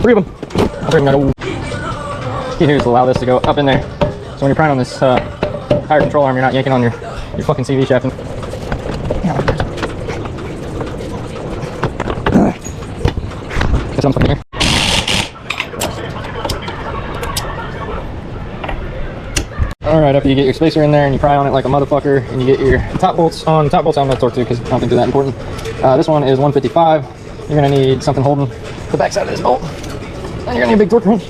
Three of them. I'll bring that over. Key here is to allow this to go up in there. So when you're prying on this higher control arm, you're not yanking on your fucking CV shaft. Get some fucking here. Alright, after you get your spacer in there and you pry on it like a motherfucker, and you get your top bolts on. Top bolts I'm going to torque to because I don't think they're that important. This one is 155. You're going to need something holding the back side of this bolt. And you're going to need a big torque wrench.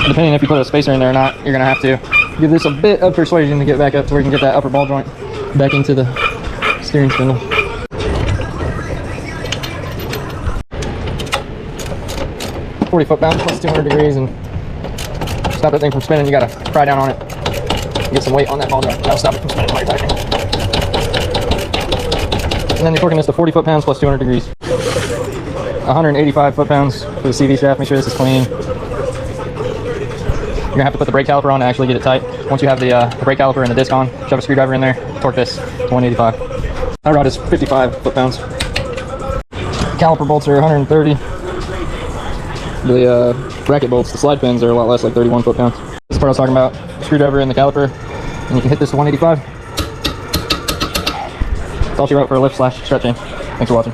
Depending if you put a spacer in there or not, you're going to have to give this a bit of persuasion to get back up to where you can get that upper ball joint back into the steering spindle. .40 foot-pounds plus 200 degrees, and stop that thing from spinning. You got to pry down on it. Get some weight on that ball joint. That'll stop it from spinning while you're tightening. And then you're torquing this to 40 foot-pounds plus 200 degrees. 185 foot-pounds for the CV shaft. Make sure this is clean. You're gonna have to put the brake caliper on to actually get it tight. Once you have the brake caliper and the disc on, shove a screwdriver in there, torque this to 185. That rod is 55 foot-pounds. Caliper bolts are 130. The bracket bolts, the slide pins, are a lot less, like 31 foot-pounds. This is the part I was talking about. Screwdriver in the caliper, and you can hit this to 185. That's all she wrote for a lift/stretch chain. Thanks for watching.